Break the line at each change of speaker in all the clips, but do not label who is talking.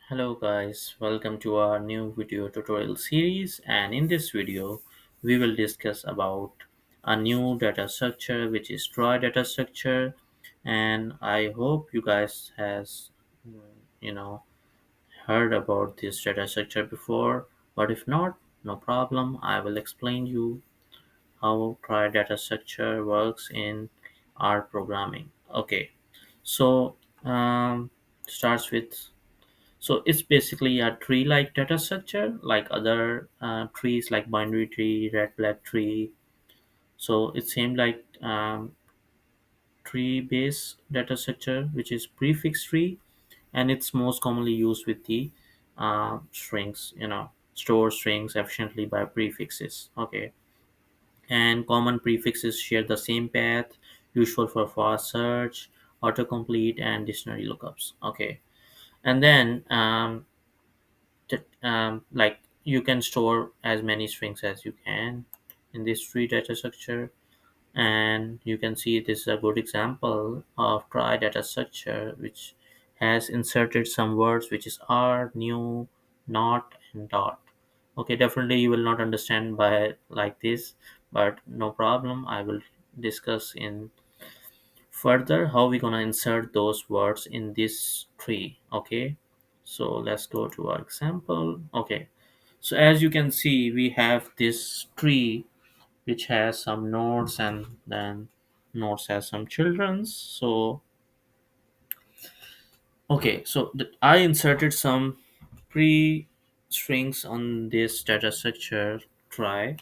Hello guys, welcome to our new video tutorial series, and in this video we will discuss about a new data structure which is Trie data structure. And I hope you guys has you know heard about this data structure before, but if not, no problem. I will explain you how Trie data structure works in our programming. Okay, so starts with so it's basically a tree-like data structure, like other trees, like binary tree, red black tree. So it's same like tree-based data structure, which is prefix tree, and it's most commonly used with the strings. Store strings efficiently by prefixes. Okay, and common prefixes share the same path, useful for fast search, autocomplete, and dictionary lookups. Okay, and then like you can store as many strings as you can in this tree data structure. And you can see this is a good example of try data structure, which has inserted some words which is are, new, not, and dot. Okay, definitely you will not understand by like this, but no problem, I will discuss in further how we gonna insert those words in this tree. Okay, so let's go to our example. Okay, so as you can see, we have this tree which has some nodes, and then nodes has some childrens. So okay, so I inserted some pre strings on this data structure try,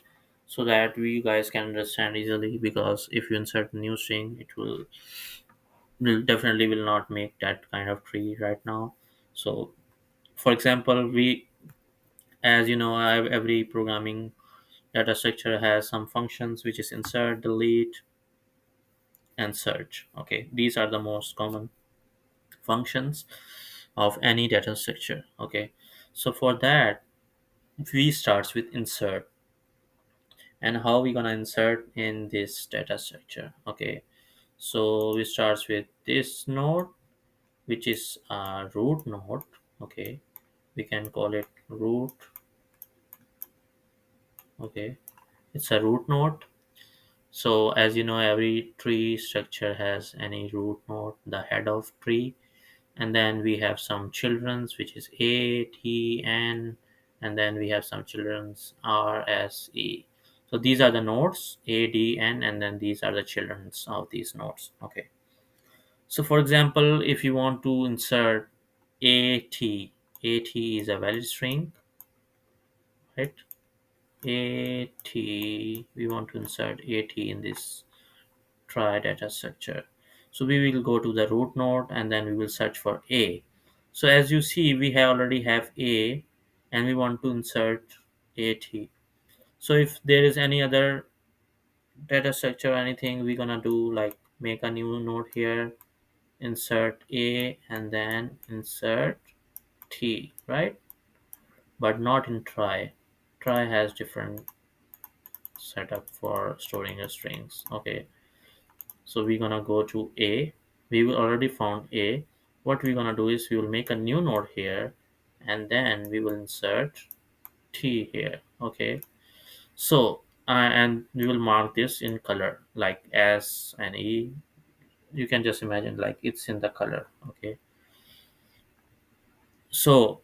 so that we guys can understand easily, because if you insert a new string, it will definitely will not make that kind of tree right now. So for example, we, as you know, every programming data structure has some functions, which is insert, delete, and search. Okay, these are the most common functions of any data structure. Okay, so for that, we starts with insert. And how we gonna insert in this data structure? Okay, so we starts with this node, which is a root node. Okay, we can call it root. Okay, it's a root node. So as you know, every tree structure has any root node, the head of tree, and then we have some children's, which is a, t, n, and then we have some children's r, s, e. So these are the nodes a, d, n, and then these are the children's of these nodes. Okay, so for example, if you want to insert at, at is a valid string, right? At, we want to insert at in this try data structure. So we will go to the root node, and then we will search for a. So as you see, we have already have a, and we want to insert at. So if there is any other data structure or anything, we're gonna do like make a new node here, insert a, and then insert t, right? But not in try. Try has different setup for storing the strings. Okay, so we're gonna go to a. We will already found a. What we're gonna do is we will make a new node here, and then we will insert t here. Okay, so and we will mark this in color like s and e. You can just imagine like it's in the color. Okay, so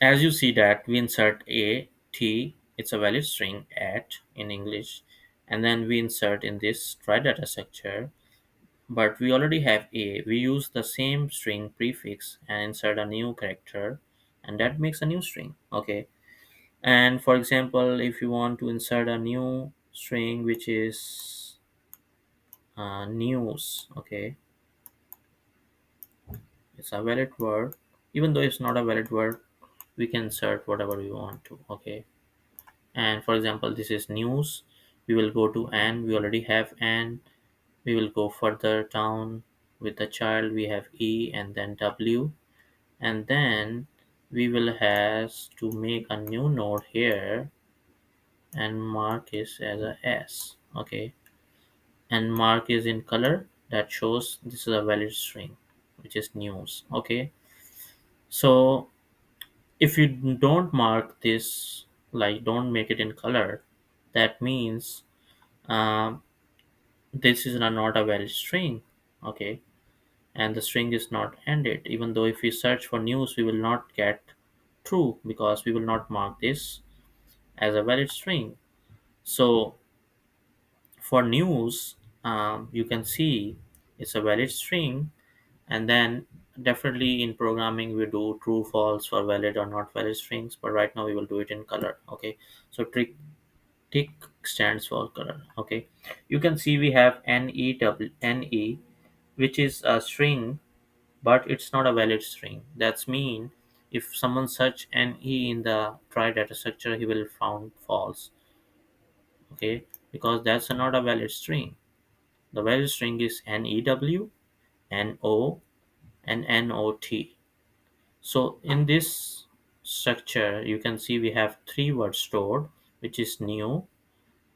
as you see that we insert a t, it's a valid string at in English, and then we insert in this try data structure. But we already have a. We use the same string prefix and insert a new character, and that makes a new string. Okay. And for example, if you want to insert a new string which is news, okay, it's a valid word. Even though it's not a valid word, we can insert whatever we want to. Okay. And for example, this is news. We will go to n. We already have n. We will go further down with the child. We have e and then w, and then we will have to make a new node here and mark it as a s. Okay, and mark is in color, that shows this is a valid string, which is news. Okay, So if you don't mark this, like don't make it in color, that means um, this is not a valid string. Okay, and the string is not ended. Even though if we search for news, we will not get true because we will not mark this as a valid string. So for news, you can see it's a valid string, and then definitely in programming we do true false for valid or not valid strings, but right now we will do it in color. Okay, so tick stands for color. Okay, you can see we have ne, which is a string, but it's not a valid string. That's mean if someone search ne in the try data structure, he will found false. Okay, because that's not a valid string. The valid string is new, no, and not. So in this structure, you can see we have three words stored, which is new,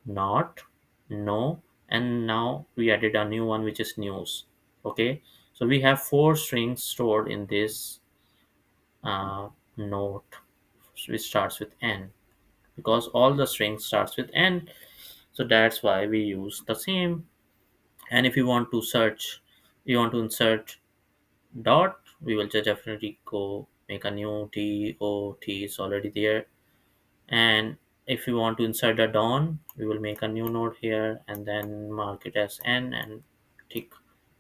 not, no, and now we added a new one, which is news. Okay, so we have four strings stored in this note, which starts with n, because all the strings starts with n. So that's why we use the same. And if you want to search, you want to insert dot, we will just definitely go make a new t is already there. And if you want to insert a dawn, we will make a new node here and then mark it as n and tick.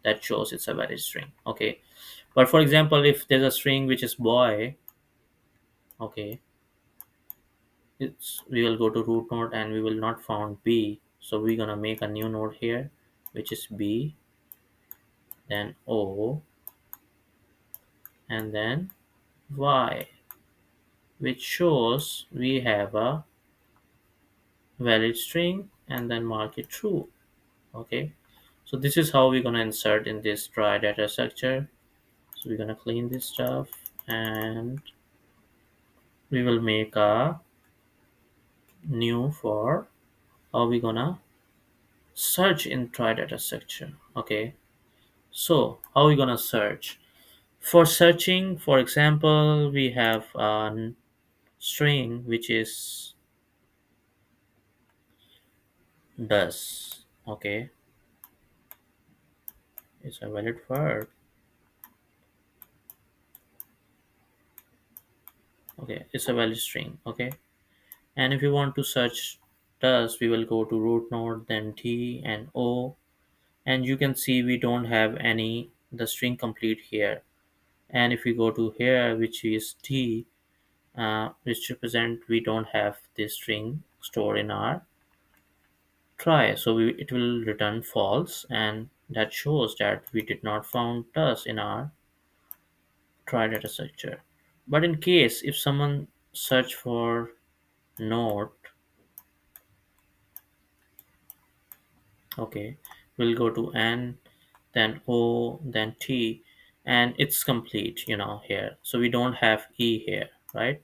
That shows it's a valid string. Okay, but for example, if there's a string which is boy, okay, it's we will go to root node and we will not found b, so we're gonna make a new node here, which is b, then o, and then y, which shows we have a valid string, and then mark it true. Okay, so this is how we're gonna insert in this try data structure. So we're gonna clean this stuff, and we will make a new for how we gonna search in try data structure. Okay, so how we gonna search? For searching, for example, we have a string which is does. Okay, it's a valid word. Okay, it's a valid string. Okay, and if you want to search does, we will go to root node, then t and o, and you can see we don't have any the string complete here. And if we go to here, which is t, which represent we don't have this string stored in our try, so it will return false, and that shows that we did not found does in our try data structure. But in case if someone search for node, okay, we'll go to n, then o, then t, and it's complete, here. So we don't have e here, right?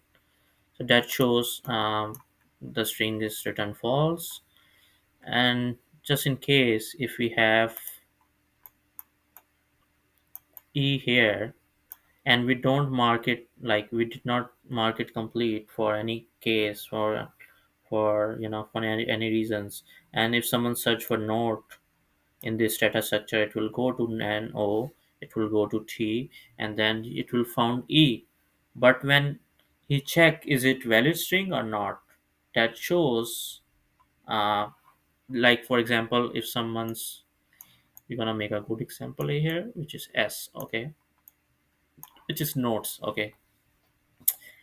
So that shows the string is returned false. And just in case if we have e here and we don't mark it, like we did not mark it complete for any case, for any reasons, and if someone search for node in this data structure, it will go to no, it will go to t, and then it will found e. But when he check is it valid string or not, that shows uh, like for example, if someone's, we're gonna make a good example here, which is s. Okay, which is notes. Okay,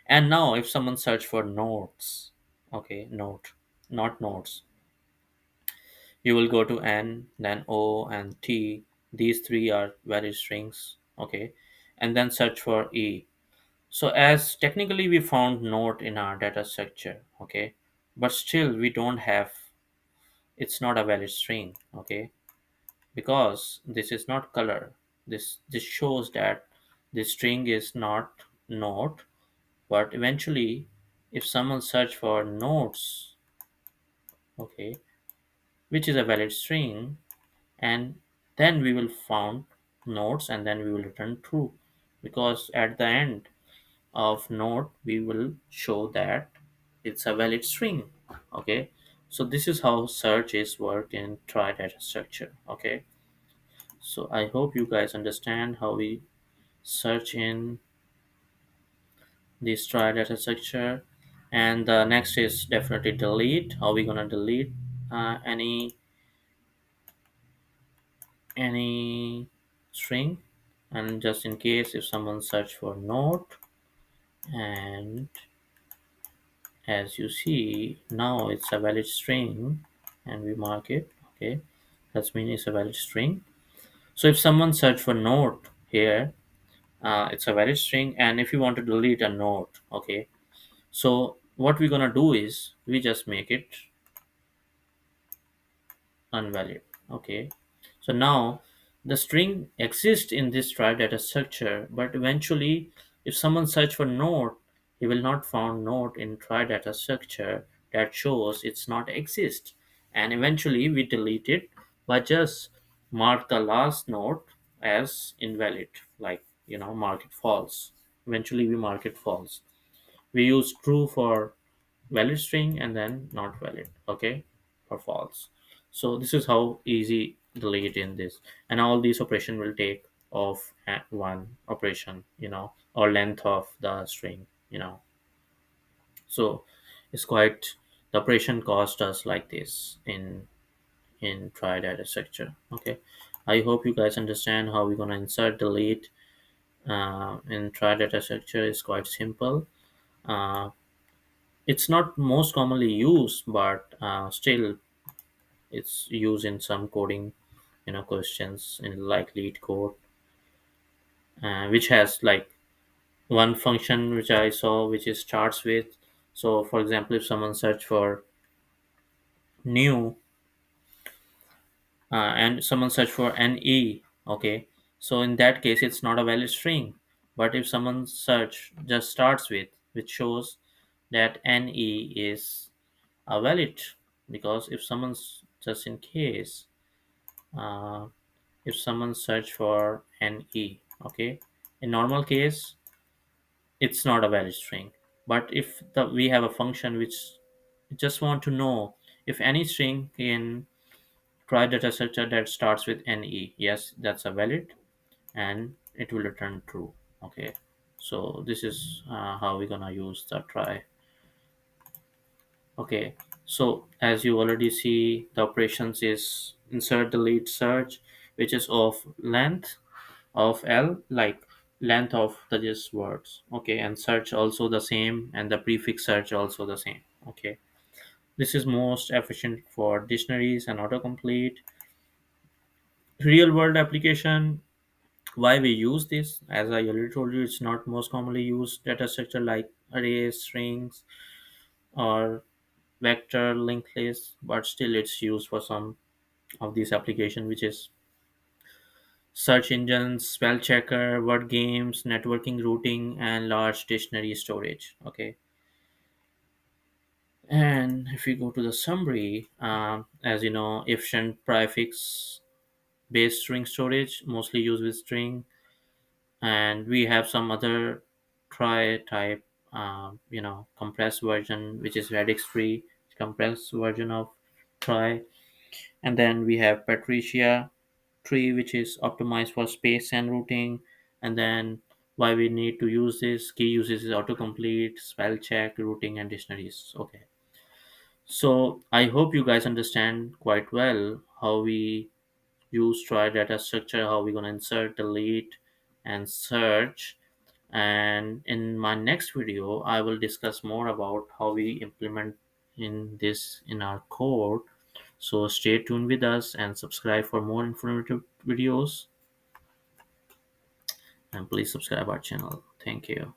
and now if someone search for notes, okay, note, not notes, you will go to n, then o and t. These three are valid strings. Okay, and then search for e. So as technically we found note in our data structure. Okay, but still we don't have, it's not a valid string. Okay, because this is not color. This shows that this string is not note. But eventually if someone search for notes, okay, which is a valid string, and then we will found notes, and then we will return true, because at the end of note, we will show that it's a valid string. Okay, so this is how search is work in try data structure. Okay, so I hope you guys understand how we search in this try data structure. And the next is definitely delete. How we gonna delete any string. And just in case if someone search for note, and as you see now it's a valid string, and we mark it. Okay, that's mean it's a valid string. So if someone search for note here, it's a valid string. And if you want to delete a note, okay, so what we're gonna do is we just make it unvalid. Okay, so now the string exists in this try data structure, but eventually if someone search for node, he will not found node in try data structure. That shows it's not exist, and eventually we delete it by just mark the last node as invalid, like mark it false. Eventually we mark it false. We use true for valid string, and then not valid, okay, for false. So this is how easy delete in this. And all these operation will take of one operation, or length of the string. So it's quite, the operation cost us like this in try data structure. Okay, I hope you guys understand how we're going to insert delete in try data structure. Is quite simple. uh, it's not most commonly used, but still it's used in some coding questions in like lead code, which has like one function which I saw, which is starts with. So for example, if someone search for new, and someone search for ne, okay, so in that case it's not a valid string. But if someone search just starts with, which shows that ne is a valid, because if someone's just in case, uh, if someone search for ne, okay, in normal case it's not a valid string. But if we have a function which just want to know if any string in try data structure that starts with ne, yes, that's a valid, and it will return true. Okay, so this is how we're gonna use the try. Okay, so as you already see, the operations is insert, delete, search, which is of length of L, like length of the just words. Okay, and search also the same, and the prefix search also the same. Okay, this is most efficient for dictionaries and autocomplete. Real world application, why we use this, as I already told you, it's not most commonly used data structure like arrays, strings, or vector linked lists, but still it's used for some of these application, which is search engines, spell checker, word games, networking routing, and large dictionary storage. Okay, and if we go to the summary, as you know, efficient prefix-based string storage, mostly used with string, and we have some other try type, compressed version, which is radix free, compressed version of try. And then we have Patricia tree, which is optimized for space and routing. And then why we need to use this, key uses is autocomplete, spell check, routing, and dictionaries. Okay, so I hope you guys understand quite well how we use try data structure, how we're going to insert, delete, and search. And in my next video I will discuss more about how we implement in this in our code. So stay tuned with us and subscribe for more informative videos, and please subscribe our channel. Thank you.